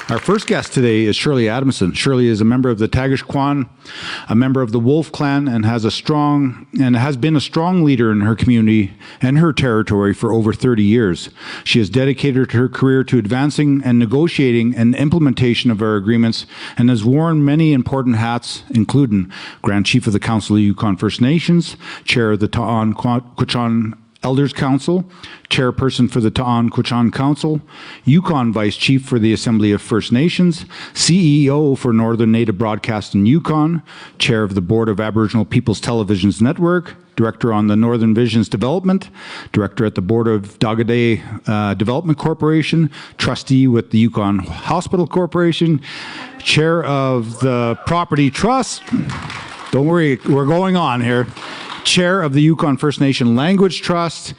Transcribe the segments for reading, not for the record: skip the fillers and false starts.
Our first guest today is Shirley Adamson. Shirley is a member of the Tagish-Kwan, a member of the Wolf Clan, and has been a strong leader in her community and her territory for over 30 years. She has dedicated her career to advancing and negotiating and implementation of our agreements and has worn many important hats, including Grand Chief of the Council of Yukon First Nations, Chair of the Ta'an-Quechan Elders Council, Chairperson for the Ta'an-Quechan Council, Yukon Vice Chief for the Assembly of First Nations, CEO for Northern Native Broadcast in Yukon, Chair of the Board of Aboriginal Peoples Television's Network, Director on the Northern Visions Development, Director at the Board of Dagaday Development Corporation, Trustee with the Yukon Hospital Corporation, Chair of the Property Trust, don't worry, we're going on here, Chair of the Yukon First Nation Language Trust,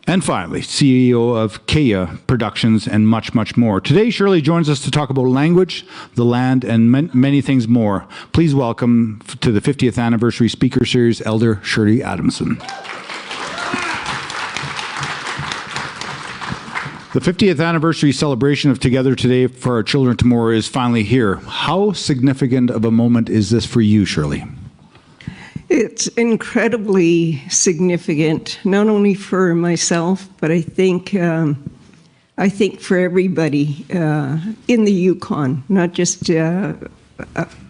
and finally, CEO of Kea Productions, and much, much more. Today, Shirley joins us to talk about language, the land, and many things more. Please welcome to the 50th Anniversary Speaker Series, Elder Shirley Adamson. The 50th anniversary celebration of Together Today for Our Children Tomorrow is finally here. How significant of a moment is this for you, Shirley? It's incredibly significant, not only for myself, but I think for everybody in the Yukon, not just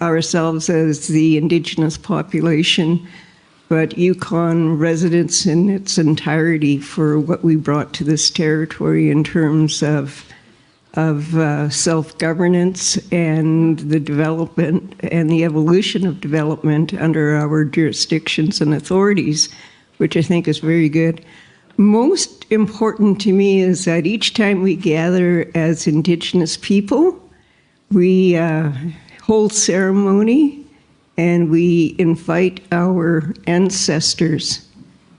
ourselves as the Indigenous population, but Yukon residents in its entirety for what we brought to this territory in terms of self-governance and the development and the evolution of development under our jurisdictions and authorities, which I think is very good. Most important to me is that each time we gather as Indigenous people, we hold ceremony and we invite our ancestors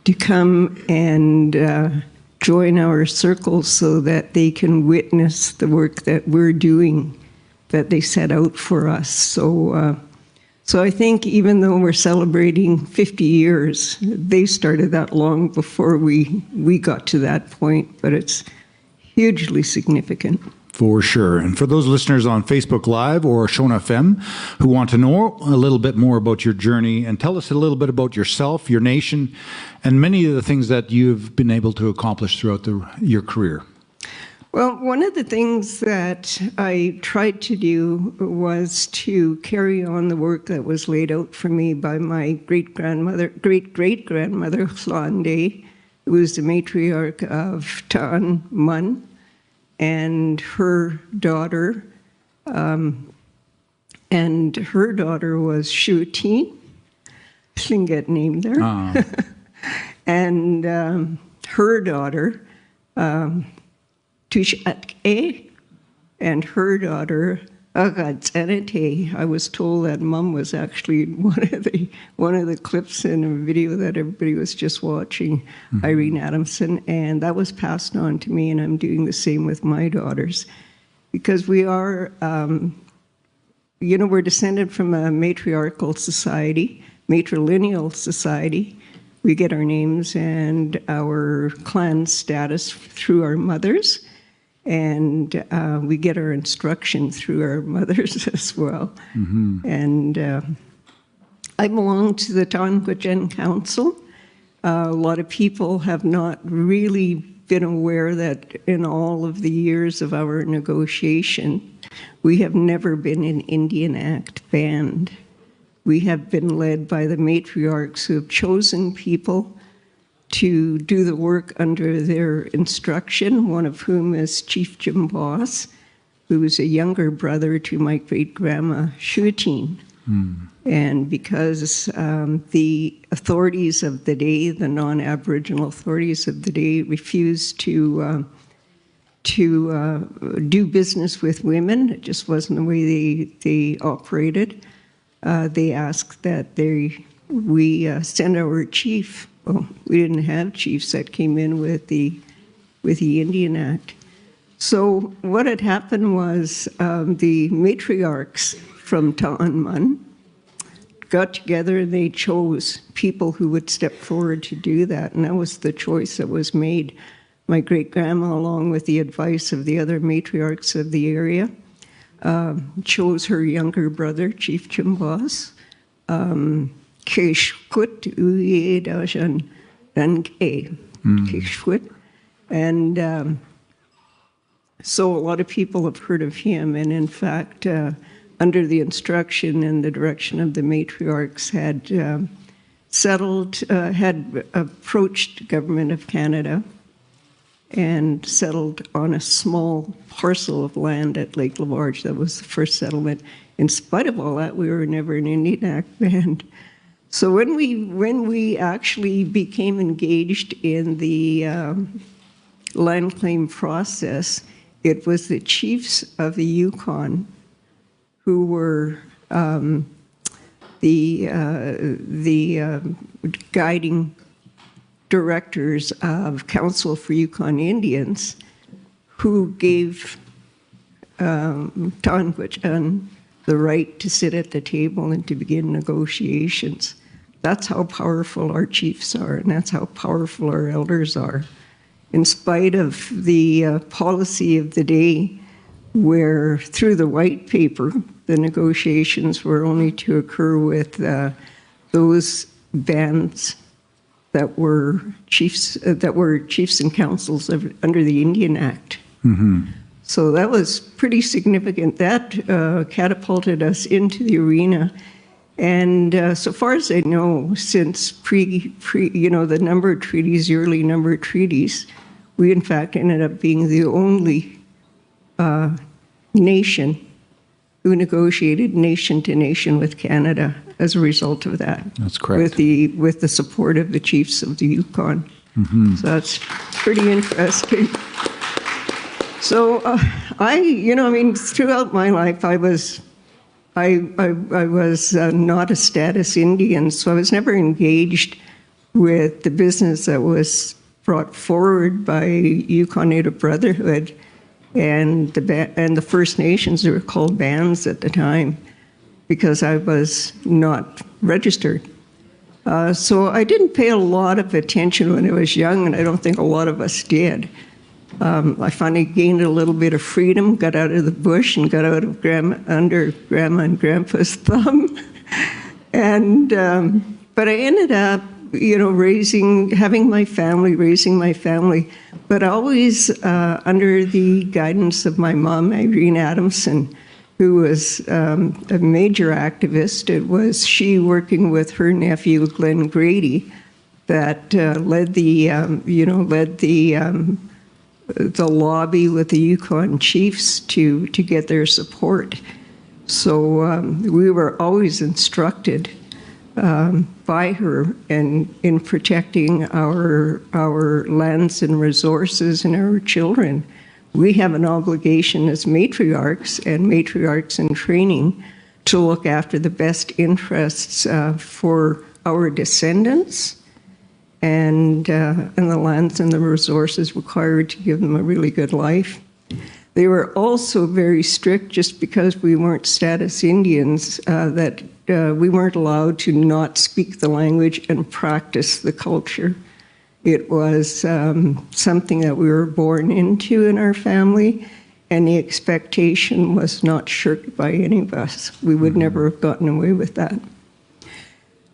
to come and join our circles so that they can witness the work that we're doing, that they set out for us. So I think even though we're celebrating 50 years, they started that long before we got to that point, but it's hugely significant. For sure. And for those listeners on Facebook Live or Shona FM who want to know a little bit more about your journey and tell us a little bit about yourself, your nation, and many of the things that you've been able to accomplish throughout your career. Well, one of the things that I tried to do was to carry on the work that was laid out for me by my great-great-grandmother, Hlande, who was the matriarch of Ta'an Mun, and her daughter was Shutin. Didn't get named there. And her daughter, Tushat-E, and her daughter, Agadzenete. I was told that Mum was actually one of the clips in a video that everybody was just watching, Irene Adamson, and that was passed on to me, and I'm doing the same with my daughters, because we are, we're descended from a matriarchal society, matrilineal society. We get our names and our clan status through our mothers, and we get our instruction through our mothers as well. Mm-hmm. And I belong to the Ta'an-Quechan Council. A lot of people have not really been aware that in all of the years of our negotiation, we have never been an Indian Act band. We have been led by the matriarchs who have chosen people to do the work under their instruction, one of whom is Chief Jim Boss, who was a younger brother to my great-grandma Shutin. And because the authorities of the day, the non-Aboriginal authorities of the day, refused to do business with women, it just wasn't the way they operated, they asked that we send our chief. Well, we didn't have chiefs that came in with the Indian Act. So what had happened was the matriarchs from Ta'an Mun got together and they chose people who would step forward to do that, and that was the choice that was made. My great-grandma, along with the advice of the other matriarchs of the area, chose her younger brother, Chief Chimbas, Keshkut Uyedajan Danke, Keshkut. And so a lot of people have heard of him, and in fact, under the instruction and the direction of the matriarchs, had had approached Government of Canada and settled on a small parcel of land at Lake Lavarge. That was the first settlement. In spite of all that, we were never an Indian Act band. So when we actually became engaged in the land claim process, it was the chiefs of the Yukon who were the guiding directors of Council for Yukon Indians, who gave Tonquichan the right to sit at the table and to begin negotiations. That's how powerful our chiefs are, and that's how powerful our elders are. In spite of the policy of the day, where through the white paper, the negotiations were only to occur with those bands that were chiefs and councils under the Indian Act. Mm-hmm. So that was pretty significant. That catapulted us into the arena. And so far as I know, since the number of treaties, the early number of treaties, we in fact ended up being the only nation who negotiated nation to nation with Canada as a result of that. That's correct. With the support of the chiefs of the Yukon. Mm-hmm. So that's pretty interesting. So throughout my life, I was not a status Indian, so I was never engaged with the business that was brought forward by Yukon Native Brotherhood and the First Nations. They were called bands at the time because I was not registered. So I didn't pay a lot of attention when I was young, and I don't think a lot of us did. I finally gained a little bit of freedom, got out of the bush and got out of under Grandma and Grandpa's thumb. And but I ended up, raising my family, but always under the guidance of my mom, Shirley Adamson, who was a major activist. It was she working with her nephew, Glenn Grady, that led the lobby with the Yukon chiefs to get their support. So we were always instructed by her in protecting our lands and resources and our children. We have an obligation as matriarchs in training to look after the best interests for our descendants and the lands and the resources required to give them a really good life. They were also very strict, just because we weren't status Indians, that we weren't allowed to not speak the language and practice the culture. It was something that we were born into in our family, and the expectation was not shirked by any of us. We would never have gotten away with that.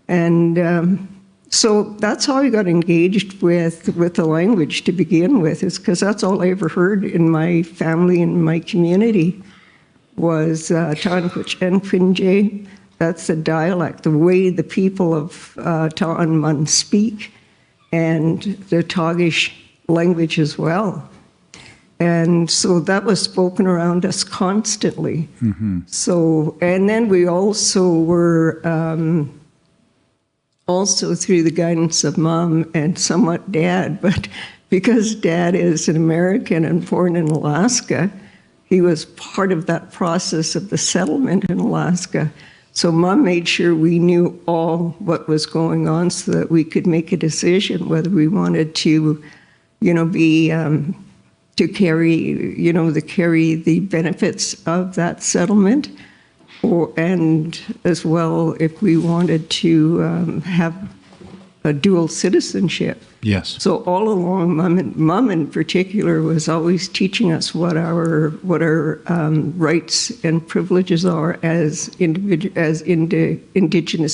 And so that's how I got engaged with the language to begin with, is because that's all I ever heard in my family and my community was Tonquich and Quinjay. That's the dialect, the way the people of Tonman speak, and the Tagish language as well. And so that was spoken around us constantly. Mm-hmm. So, and then we also were, also through the guidance of Mom and somewhat Dad, but because Dad is an American and born in Alaska, he was part of that process of the settlement in Alaska. So Mom made sure we knew all what was going on so that we could make a decision whether we wanted to, to carry the benefits of that settlement, and as well if we wanted to have dual citizenship. Yes. So all along, mom in particular was always teaching us what our rights and privileges are as Indigenous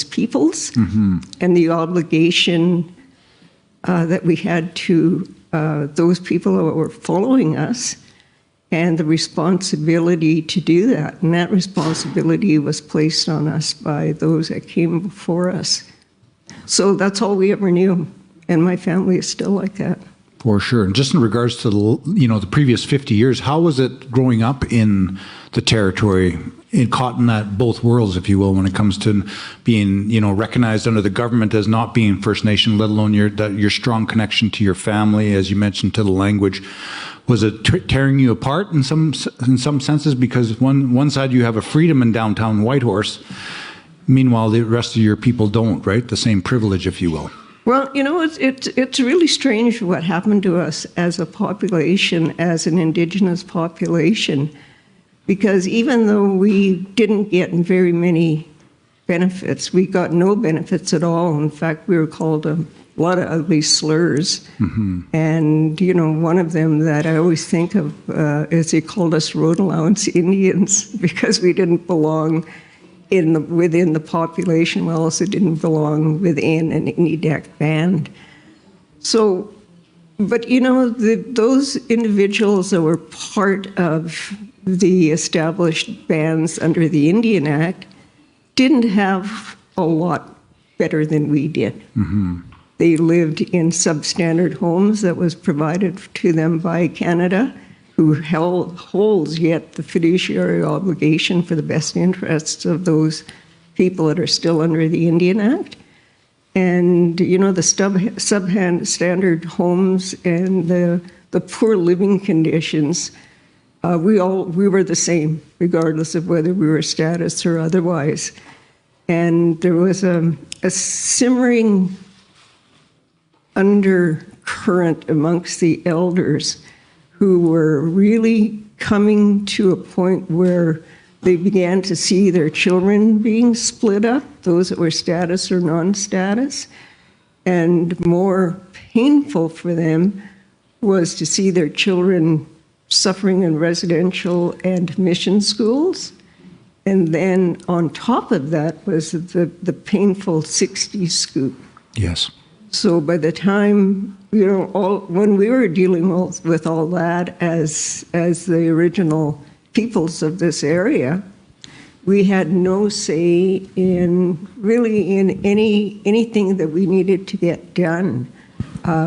peoples, and the obligation that we had to those people who were following us, and the responsibility to do that. And that responsibility was placed on us by those that came before us. So that's all we ever knew. And my family is still like that. For sure. And just in regards to the previous 50 years, how was it growing up in the territory, caught in that both worlds, if you will, when it comes to being, recognized under the government as not being First Nation, let alone your strong connection to your family, as you mentioned, to the language? Was it tearing you apart in some senses? Because one side you have a freedom in downtown Whitehorse, meanwhile the rest of your people don't, right? The same privilege, if you will. Well, it's really strange what happened to us as a population, as an Indigenous population, because even though we didn't get very many benefits, we got no benefits at all. In fact, we were called a lot of ugly slurs. And, one of them that I always think of is they called us road allowance Indians because we didn't belong within the population. We also didn't belong within an Inuit band. So, but those individuals that were part of the established bands under the Indian Act didn't have a lot better than we did. They lived in substandard homes that was provided to them by Canada, who holds yet the fiduciary obligation for the best interests of those people that are still under the Indian Act. And, the substandard homes and the poor living conditions, we were the same, regardless of whether we were status or otherwise. And there was a simmering undercurrent amongst the elders who were really coming to a point where they began to see their children being split up, those that were status or non-status. And more painful for them was to see their children suffering in residential and mission schools. And then on top of that was the painful 60s scoop. Yes. So by the time, when we were dealing with all that as the original peoples of this area, we had no say in anything that we needed to get done.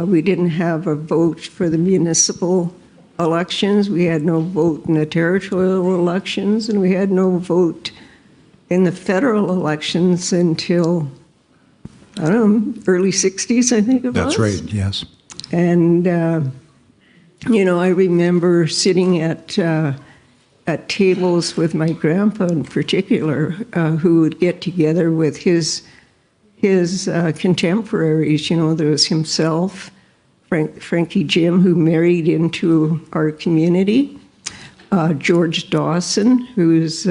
We didn't have a vote for the municipal elections. We had no vote in the territorial elections, and we had no vote in the federal elections until, I don't know, early 60s, I think it was. That's right, yes. And, I remember sitting at tables with my grandpa in particular, who would get together with his contemporaries. There was himself, Frankie Jim, who married into our community, George Dawson, who's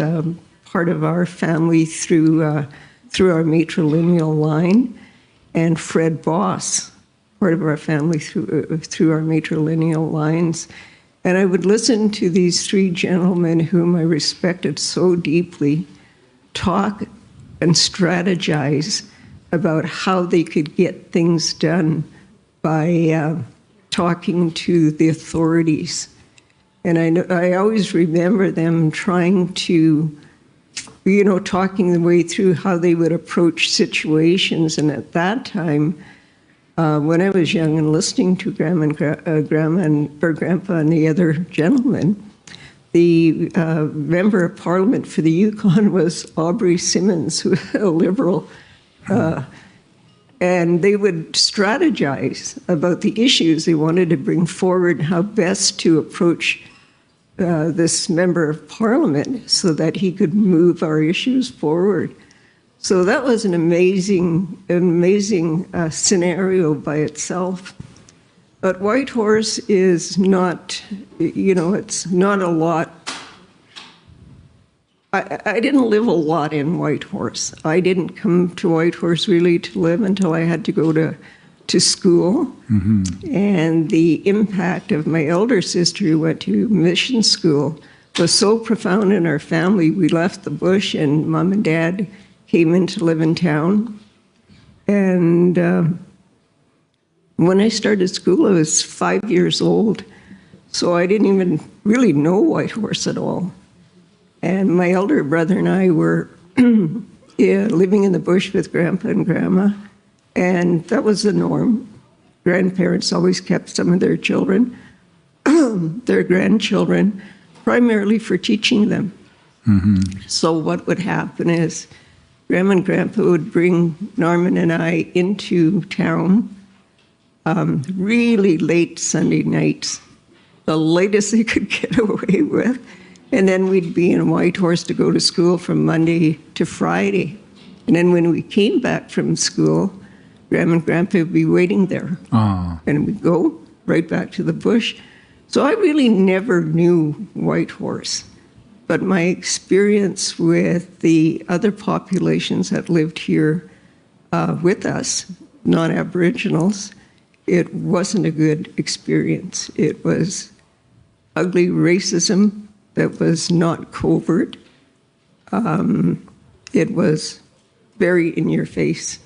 part of our family through our matrilineal line, and Fred Boss, part of our family through our matrilineal lines. And I would listen to these three gentlemen whom I respected so deeply talk and strategize about how they could get things done by talking to the authorities. And I always remember them trying to, talking the way through how they would approach situations. And at that time, when I was young and listening to Grandma and Grandpa and the other gentlemen, the member of Parliament for the Yukon was Aubrey Simmons, who was a Liberal. And they would strategize about the issues they wanted to bring forward, how best to approach this member of Parliament so that he could move our issues forward. So that was an amazing scenario by itself. But Whitehorse is not, it's not a lot I didn't live a lot in Whitehorse. I didn't come to Whitehorse really to live until I had to go to school. Mm-hmm. And the impact of my elder sister, who went to mission school, was so profound in our family. We left the bush, and Mom and Dad came in to live in town. And when I started school, I was 5 years old. So I didn't even really know Whitehorse at all. And my elder brother and I were living in the bush with Grandpa and Grandma, and that was the norm. Grandparents always kept some of their children, their grandchildren, primarily for teaching them. Mm-hmm. So what would happen is Grandma and Grandpa would bring Norman and I into town really late Sunday nights, the latest they could get away with. And then we'd be in Whitehorse to go to school from Monday to Friday. And then when we came back from school, Grandma and Grandpa would be waiting there. And we'd go right back to the bush. So I really never knew Whitehorse. But my experience with the other populations that lived here with us, non-Aboriginals, it wasn't a good experience. It was ugly racism that was not covert. It was very in your face.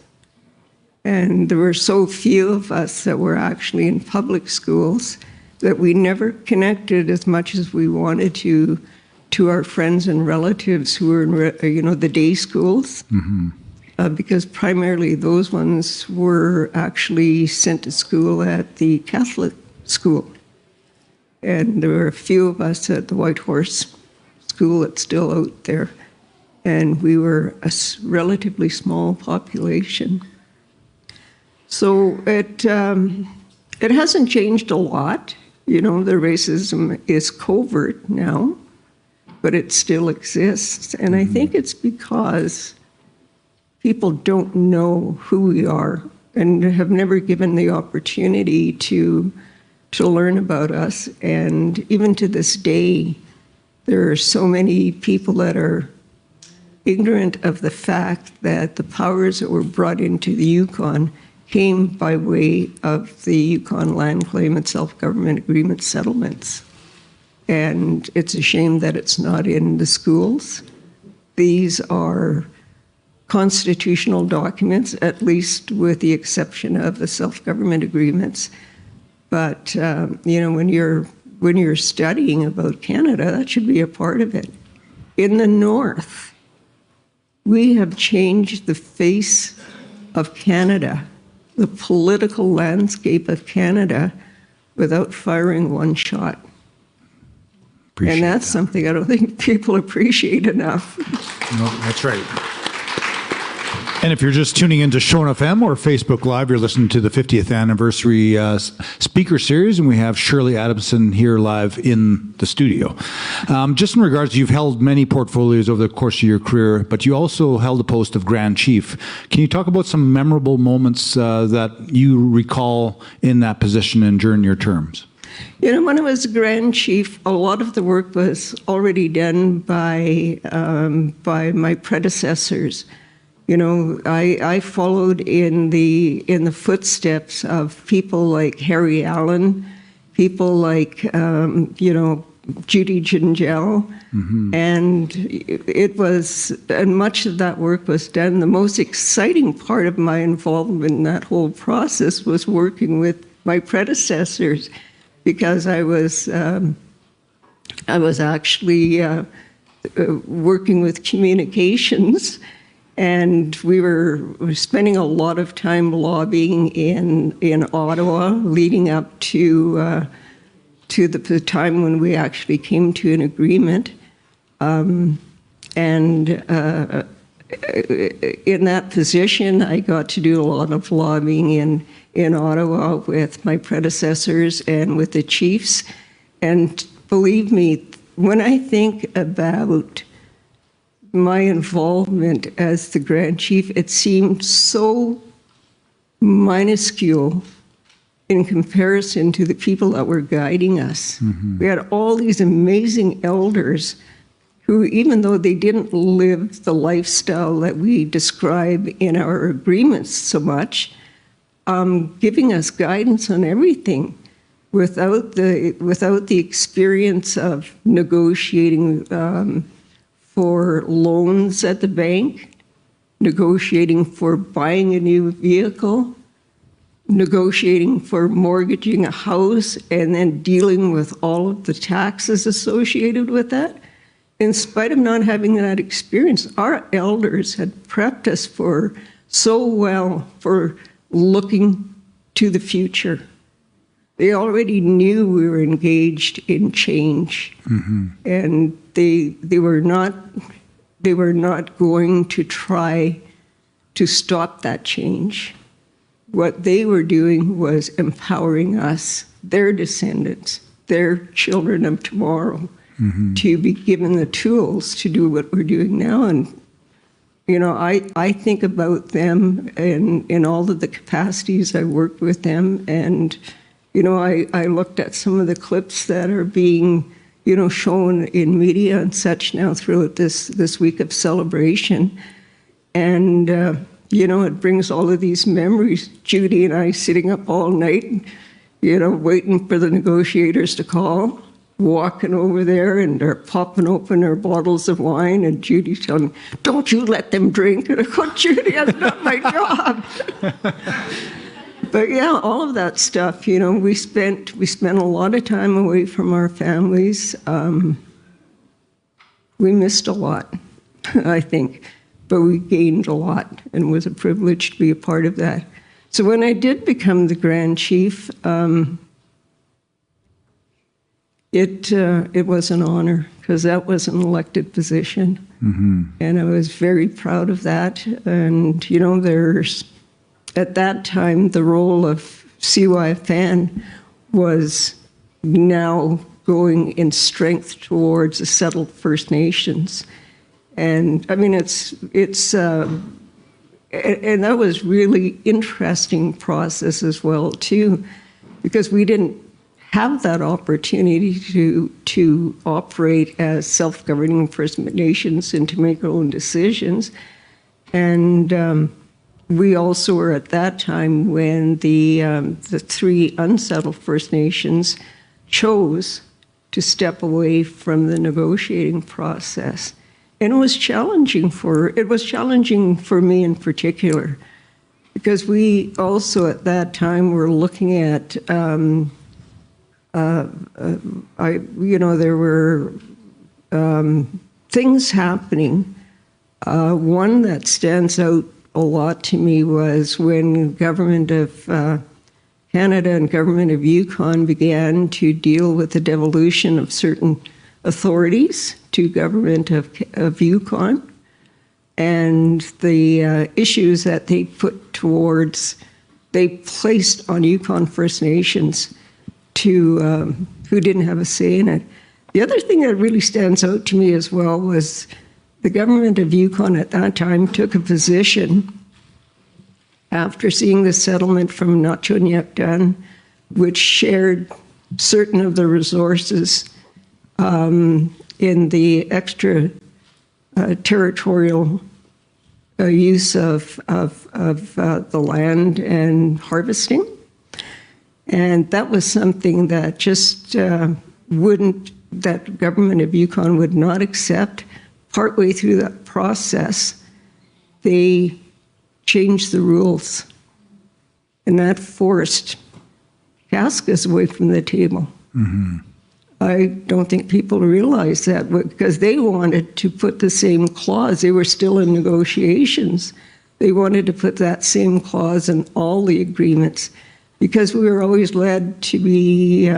And there were so few of us that were actually in public schools that we never connected as much as we wanted to our friends and relatives who were in, the day schools. Mm-hmm. Because primarily those ones were actually sent to school at the Catholic school. And there were a few of us at the Whitehorse school that's still out there. And we were a relatively small population. So it hasn't changed a lot. The racism is covert now, but it still exists. And I think it's because people don't know who we are and have never given the opportunity to learn about us. And even to this day, there are so many people that are ignorant of the fact that the powers that were brought into the Yukon came by way of the Yukon Land Claim and Self-Government Agreement settlements. And it's a shame that it's not in the schools. These are constitutional documents, at least with the exception of the self-government agreements. But when you're studying about Canada, that should be a part of it. In the North, we have changed the face of Canada, the political landscape of Canada, without firing one shot. And that's something I don't think people appreciate enough. No, that's right. And if you're just tuning into Shone FM or Facebook Live, you're listening to the 50th anniversary speaker series, and we have Shirley Adamson here live in the studio. Just in regards, you've held many portfolios over the course of your career, but you also held the post of Grand Chief. Can you talk about some memorable moments that you recall in that position and during your terms? When I was Grand Chief, a lot of the work was already done by my predecessors. I followed in the footsteps of people like Harry Allen, people like Judy Gingell, and much of that work was done. The most exciting part of my involvement in that whole process was working with my predecessors, because I was actually working with communications. And we were spending a lot of time lobbying in Ottawa, leading up to the time when we actually came to an agreement. And in that position, I got to do a lot of lobbying in Ottawa with my predecessors and with the chiefs. And believe me, when I think about my involvement as the Grand Chief, it seemed so minuscule in comparison to the people that were guiding us. We had all these amazing elders who, even though they didn't live the lifestyle that we describe in our agreements so much, giving us guidance on everything without the experience of negotiating for loans at the bank, negotiating for buying a new vehicle, negotiating for mortgaging a house, and then dealing with all of the taxes associated with that. In spite of not having that experience, our elders had prepped us so well for looking to the future. They already knew we were engaged in change, and they were not going to try to stop that change. What they were doing was empowering us, their descendants, their children of tomorrow, to be given the tools to do what we're doing now. And, you know, I think about them in all of the capacities I worked with them. And, you know, I looked at some of the clips that are being, you know, shown in media and such now throughout this week of celebration. And, you know, it brings all of these memories. Judy and I sitting up all night, you know, waiting for the negotiators to call, walking over there, and they're popping open their bottles of wine, and Judy's telling me, "Don't you let them drink." And I go, "Judy, that's not my job." But yeah, all of that stuff, you know, we spent a lot of time away from our families. We missed a lot, I think, but we gained a lot, and it was a privilege to be a part of that. So when I did become the Grand Chief, it was an honor, because that was an elected position, and I was very proud of that. And you know, at that time, the role of CYFN was now going in strength towards the settled First Nations, and I mean, and that was really interesting process as well too, because we didn't have that opportunity to operate as self-governing First Nations and to make our own decisions. And we also were at that time when the three unsettled First Nations chose to step away from the negotiating process. And it was challenging for me in particular, because we also at that time were looking at there were things happening. One that stands out a lot to me was when Government of Canada and Government of Yukon began to deal with the devolution of certain authorities to Government of Yukon, and the issues that they placed on Yukon First Nations who didn't have a say in it. The other thing that really stands out to me as well was the Government of Yukon at that time took a position after seeing the settlement from Nachoniak done, which shared certain of the resources in the extra territorial use of the land and harvesting. And that was something that just that Government of Yukon would not accept. Partway through that process, they changed the rules, and that forced Kaska's away from the table. I don't think people realize that, because they wanted to put the same clause. They were still in negotiations. They wanted to put that same clause in all the agreements, because we were always led to believe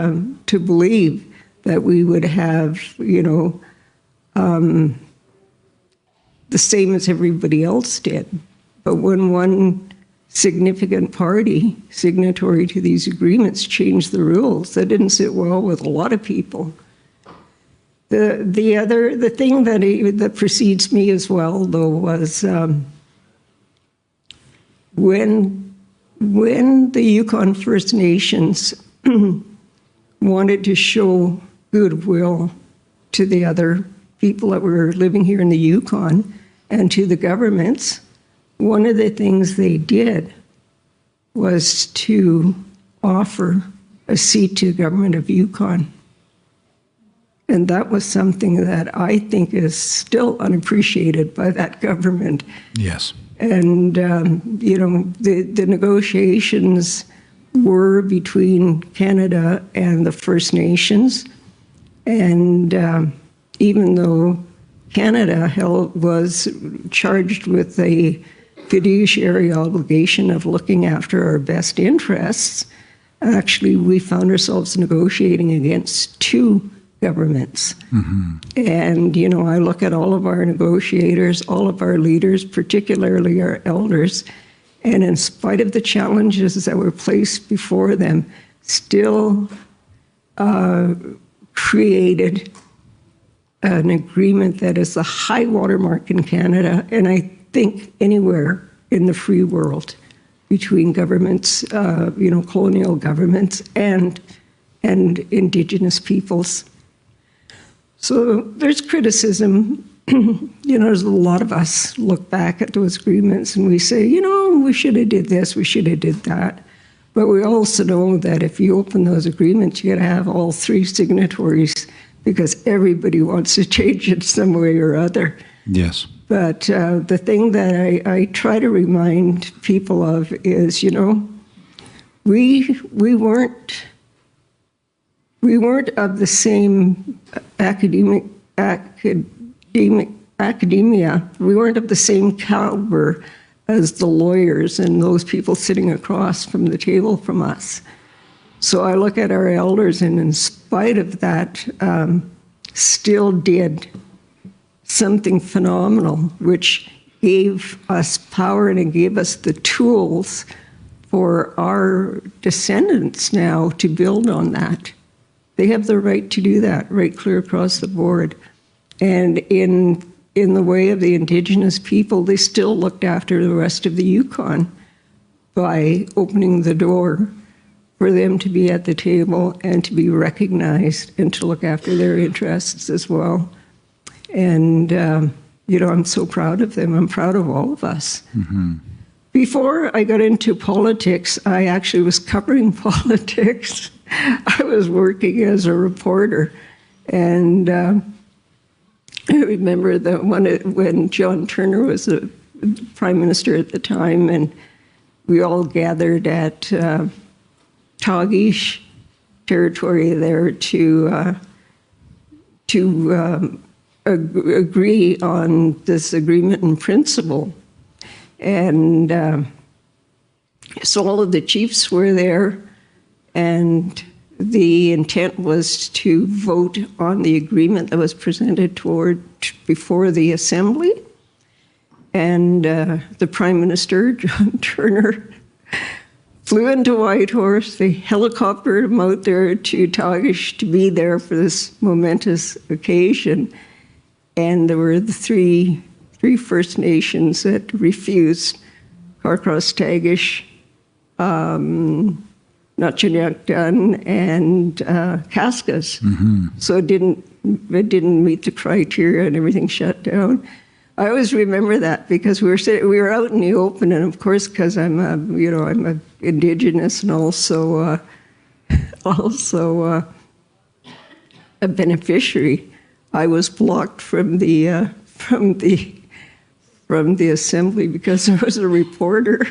that we would have, the same as everybody else did. But when one significant party, signatory to these agreements, changed the rules, that didn't sit well with a lot of people. The thing that precedes me as well, though, was when the Yukon First Nations wanted to show goodwill to the other people that were living here in the Yukon and to the governments, one of the things they did was to offer a seat to the government of Yukon. And that was something that I think is still unappreciated by that government. Yes. And, the negotiations were between Canada and the First Nations. And even though Canada was charged with a fiduciary obligation of looking after our best interests, actually we found ourselves negotiating against two governments. Mm-hmm. And, I look at all of our negotiators, all of our leaders, particularly our elders, and in spite of the challenges that were placed before them, still created an agreement that is the high watermark in Canada, and I think anywhere in the free world, between governments, colonial governments and Indigenous peoples. So there's criticism. There's a lot of us look back at those agreements and we say, we should have did this, we should have did that. But we also know that if you open those agreements, you got to have all three signatories because everybody wants to change it some way or other. Yes. But the thing that I try to remind people of is, we weren't of the same academia. We weren't of the same caliber as the lawyers and those people sitting across from the table from us. So I look at our elders, and in spite of that, still did something phenomenal, which gave us power and it gave us the tools for our descendants now to build on that. They have the right to do that, right clear across the board. And in the way of the Indigenous people, they still looked after the rest of the Yukon by opening the door for them to be at the table and to be recognized and to look after their interests as well. And, I'm so proud of them. I'm proud of all of us. Mm-hmm. Before I got into politics, I actually was covering politics. I was working as a reporter. And I remember when John Turner was the Prime Minister at the time, and we all gathered at Tagish territory there to agree on this agreement in principle. And so all of the chiefs were there, and the intent was to vote on the agreement that was presented before the Assembly. And the Prime Minister, John Turner, flew into Whitehorse. They helicoptered him out there to Tagish to be there for this momentous occasion. And there were the three First Nations that refused: Carcross Tagish, Nutchinyak-Dun, and Kaskas. Mm-hmm. So it didn't meet the criteria, and everything shut down. I always remember that because we were out in the open, and of course, because I'm a Indigenous and also a beneficiary, I was blocked from the Assembly because I was a reporter.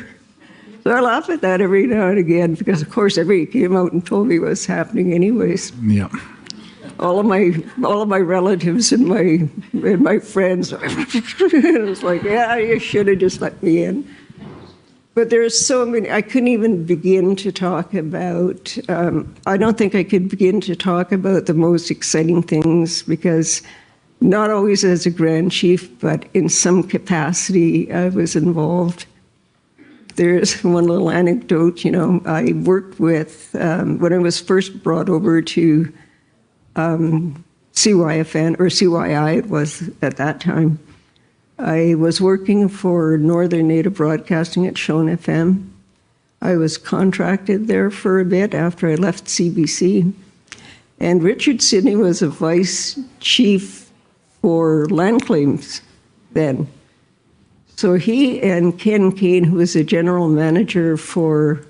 So I laugh at that every now and again because, of course, everybody came out and told me what was happening anyways. Yeah. All of my relatives and my friends, it was like, yeah, you should have just let me in. But there's so many, I couldn't even begin to talk about, I don't think I could begin to talk about the most exciting things because not always as a Grand Chief, but in some capacity I was involved. There's one little anecdote, I worked with, when I was first brought over to CYFN, or CYI it was at that time, I was working for Northern Native Broadcasting at Shone FM. I was contracted there for a bit after I left CBC. And Richard Sidney was a vice chief for land claims then. So he and Ken Kane, who was a general manager for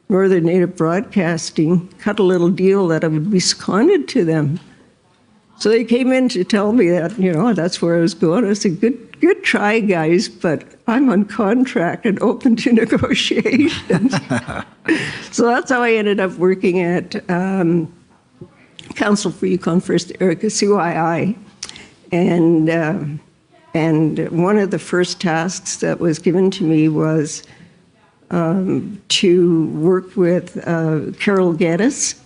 Northern Native Broadcasting, cut a little deal that I would be seconded to them. So they came in to tell me that, that's where I was going. I said, good try, guys, but I'm on contract and open to negotiations. So that's how I ended up working at Council for Yukon First, CYI. And one of the first tasks that was given to me was to work with Carol Geddes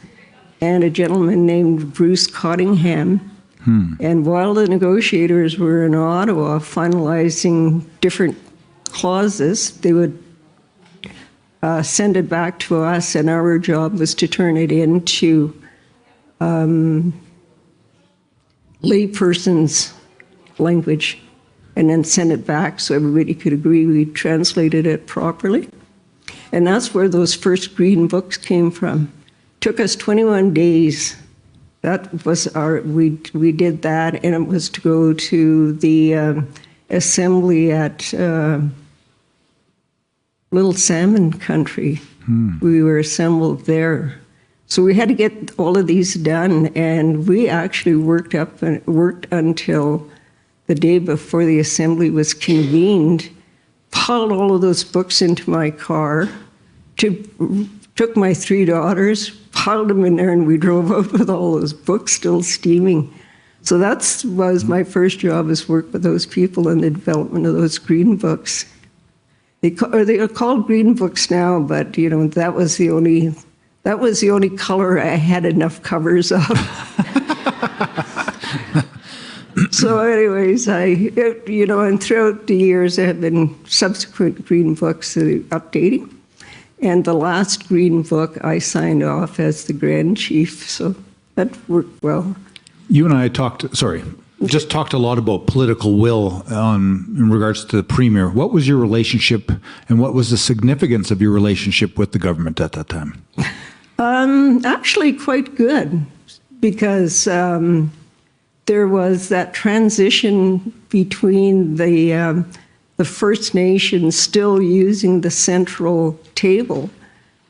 and a gentleman named Bruce Cottingham. And while the negotiators were in Ottawa finalizing different clauses, they would send it back to us, and our job was to turn it into layperson's language and then send it back so everybody could agree we translated it properly. And that's where those first green books came from. Took us 21 days. That was we did that, and it was to go to the assembly at Little Salmon Country. We were assembled there. So we had to get all of these done, and we actually worked until the day before the assembly was convened, piled all of those books into my car, took my 3 daughters, piled them in there, and we drove out with all those books still steaming. So that was my first job, is work with those people in the development of those green books. They are called green books now, but that was the only color I had enough covers of. So anyways, and throughout the years there have been subsequent green books updating. And the last green book I signed off as the Grand Chief, so that worked well. You and I talked a lot about political will in regards to the Premier. What was your relationship, and what was the significance of your relationship with the government at that time? Actually quite good, because there was that transition between the First Nations still using the central table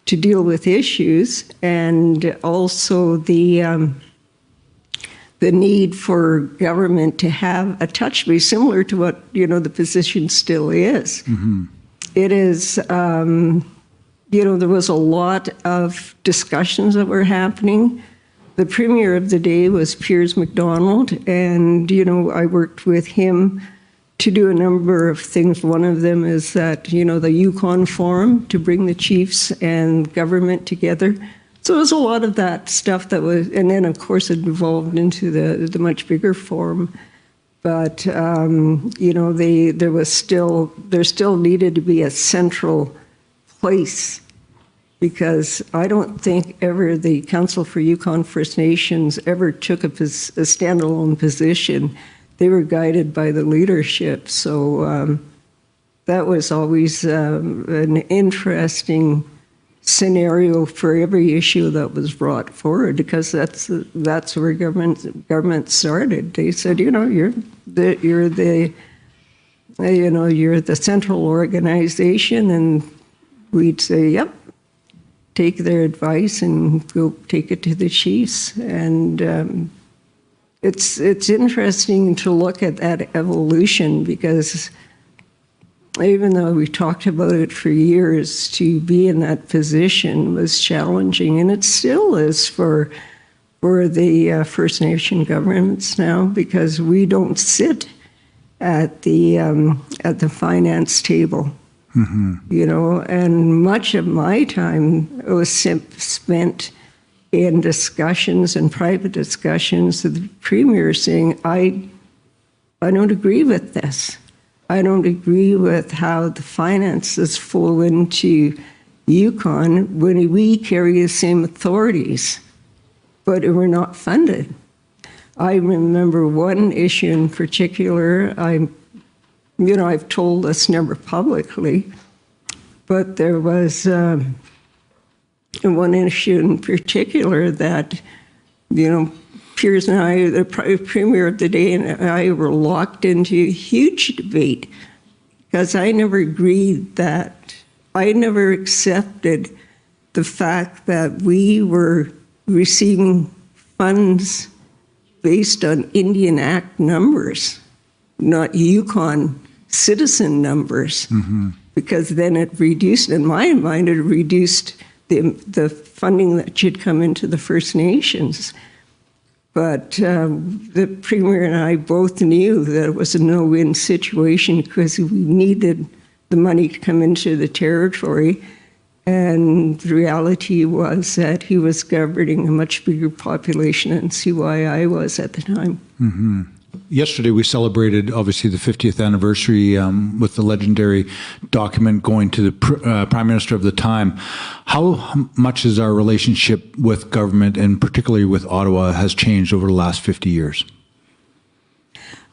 to deal with issues, and also the need for government to have a touch base, similar to what the position still is. Mm-hmm. It is, there was a lot of discussions that were happening. The premier of the day was Pierre MacDonald, and I worked with him to do a number of things. One of them is that, the Yukon Forum, to bring the chiefs and government together. So it was a lot of that stuff that was, and then of course it evolved into the much bigger forum. But, there still needed to be a central place, because I don't think ever the Council for Yukon First Nations ever took a standalone position. They were guided by the leadership. So that was always an interesting scenario for every issue that was brought forward, because that's where government started. They said, you're the central organization, and we'd say, yep, take their advice and go take it to the chiefs. And it's interesting to look at that evolution, because even though we talked about it for years, to be in that position was challenging, and it still is for the First Nation governments now, because we don't sit at the finance table. Mm-hmm. And much of my time was spent in discussions and private discussions with the Premier, saying, I don't agree with this. I don't agree with how the finances flow into Yukon when we carry the same authorities, but we're not funded. I remember one issue in particular. I've told this never publicly, but there was one issue in particular that, Pierce and I, the Premier of the day, and I were locked into a huge debate because I never agreed that, I never accepted the fact that we were receiving funds based on Indian Act numbers, not Yukon citizen numbers, because then it reduced, in my mind, it reduced the funding that should come into the First Nations. But the Premier and I both knew that it was a no-win situation because we needed the money to come into the territory. And the reality was that he was governing a much bigger population than CYI was at the time. Yesterday, we celebrated, obviously, the 50th anniversary with the legendary document going to the Prime Minister of the time. How much has our relationship with government, and particularly with Ottawa, has changed over the last 50 years?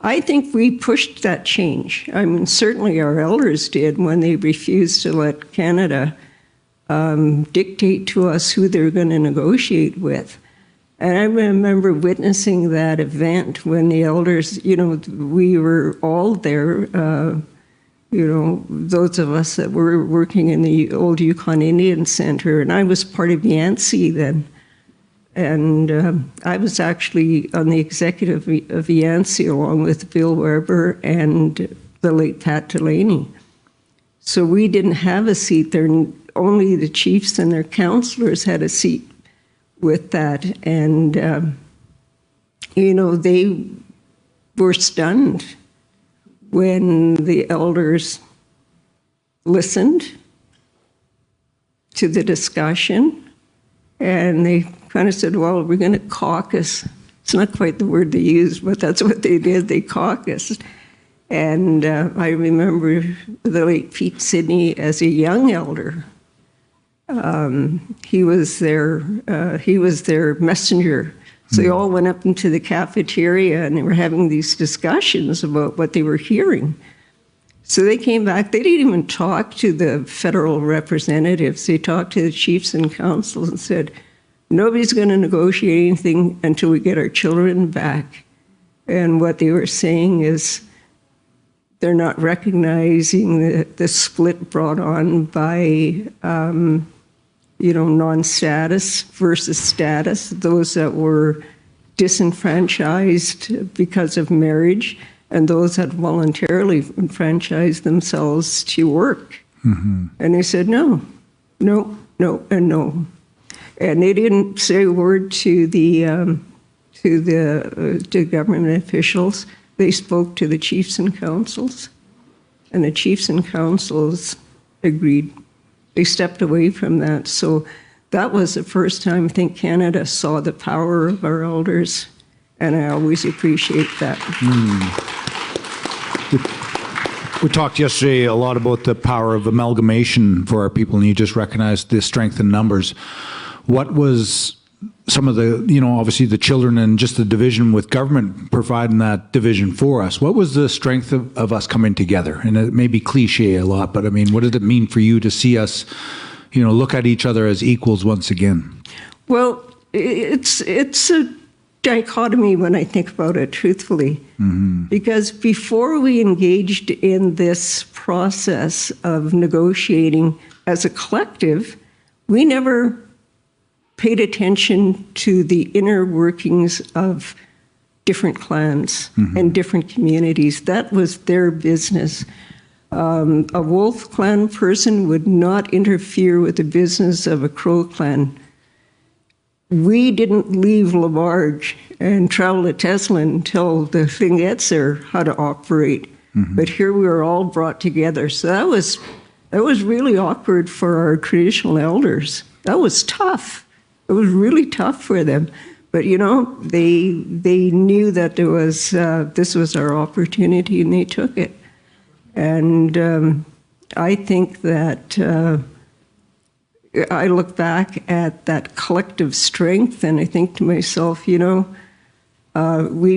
I think we pushed that change. I mean, certainly our elders did when they refused to let Canada dictate to us who they're going to negotiate with. And I remember witnessing that event when the elders, we were all there, those of us that were working in the old Yukon Indian Center, and I was part of Yancey then. And I was actually on the executive of Yancey along with Bill Weber and the late Pat Delaney. So we didn't have a seat there. Only the chiefs and their councillors had a seat with that. And, they were stunned when the elders listened to the discussion. And they kind of said, well, we're going to caucus. It's not quite the word they used, but that's what they did. They caucused. And I remember the late Pete Sidney as a young elder. He was their messenger. So they all went up into the cafeteria and they were having these discussions about what they were hearing. So they came back. They didn't even talk to the federal representatives. They talked to the chiefs and councils and said, nobody's going to negotiate anything until we get our children back. And what they were saying is they're not recognizing the split brought on by non-status versus status, those that were disenfranchised because of marriage, and those that voluntarily enfranchised themselves to work. And they said, no, no, no, and no. And they didn't say a word to the government officials. They spoke to the chiefs and councils, and the chiefs and councils agreed. They stepped away from that. So that was the first time I think Canada saw the power of our elders, and I always appreciate that. We talked yesterday a lot about the power of amalgamation for our people, and you just recognized the strength in numbers. What was some of the, obviously the children and just the division with government providing that division for us? What was the strength of us coming together? And it may be cliche a lot, but I mean, what did it mean for you to see us, look at each other as equals once again? Well, it's a dichotomy when I think about it, truthfully. Because before we engaged in this process of negotiating as a collective, we never paid attention to the inner workings of different clans and different communities. That was their business. A Wolf clan person would not interfere with the business of a Crow clan. We didn't leave Labarge and travel to Tesla until the thing gets there, how to operate. But here we were all brought together. So that was really awkward for our traditional elders. That was tough. It was really tough for them. But, they knew that there was this was our opportunity, and they took it. And I think that I look back at that collective strength, and I think to myself, we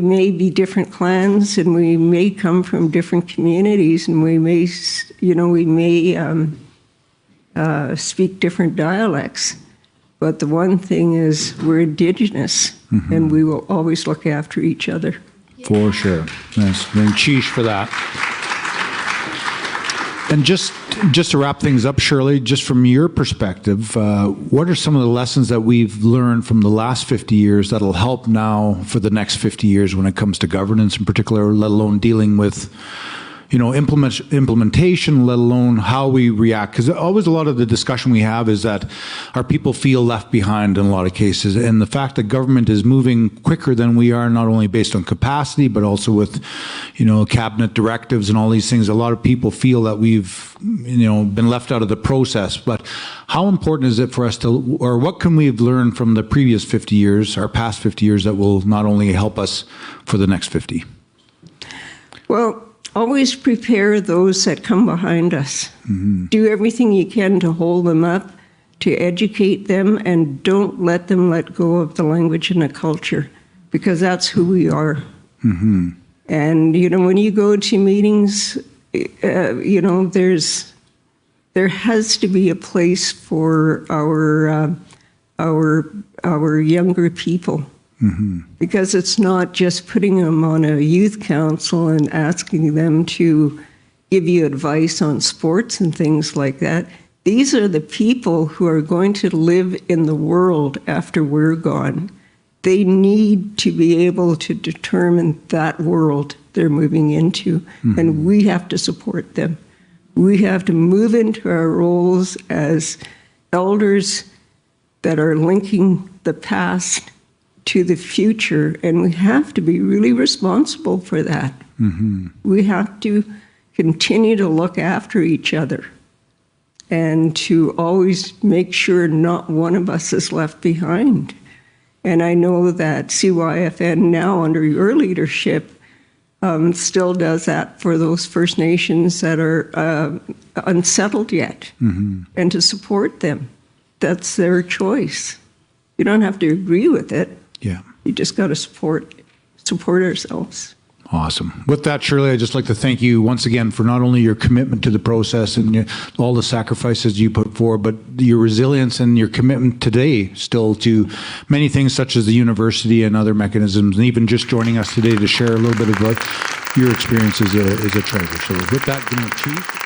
may be different clans, and we may come from different communities, and we may speak different dialects. But the one thing is we're Indigenous, and we will always look after each other. For sure. Yes, and cheesh for that. And just to wrap things up, Shirley, just from your perspective, what are some of the lessons that we've learned from the last 50 years that'll help now for the next 50 years when it comes to governance in particular, let alone dealing with implementation, let alone how we react? Because always a lot of the discussion we have is that our people feel left behind in a lot of cases. And the fact that government is moving quicker than we are, not only based on capacity, but also with, cabinet directives and all these things, a lot of people feel that we've, been left out of the process. But how important is it for us to, or what can we have learned from the previous 50 years, our past 50 years, that will not only help us for the next 50? Well, always prepare those that come behind us. Do everything you can to hold them up, to educate them, and don't let them let go of the language and the culture, because that's who we are. And, when you go to meetings, there has to be a place for our younger people. Because it's not just putting them on a youth council and asking them to give you advice on sports and things like that. These are the people who are going to live in the world after we're gone. They need to be able to determine that world they're moving into, and we have to support them. We have to move into our roles as elders that are linking the past to the future, and we have to be really responsible for that. We have to continue to look after each other and to always make sure not one of us is left behind. And I know that CYFN now, under your leadership, still does that for those First Nations that are unsettled yet, and to support them. That's their choice. You don't have to agree with it. Yeah. You just got to support ourselves. Awesome. With that, Shirley, I'd just like to thank you once again for not only your commitment to the process and all the sacrifices you put forward, but your resilience and your commitment today still to many things such as the university and other mechanisms, and even just joining us today to share a little bit about your experience is a treasure. So with that, Chief.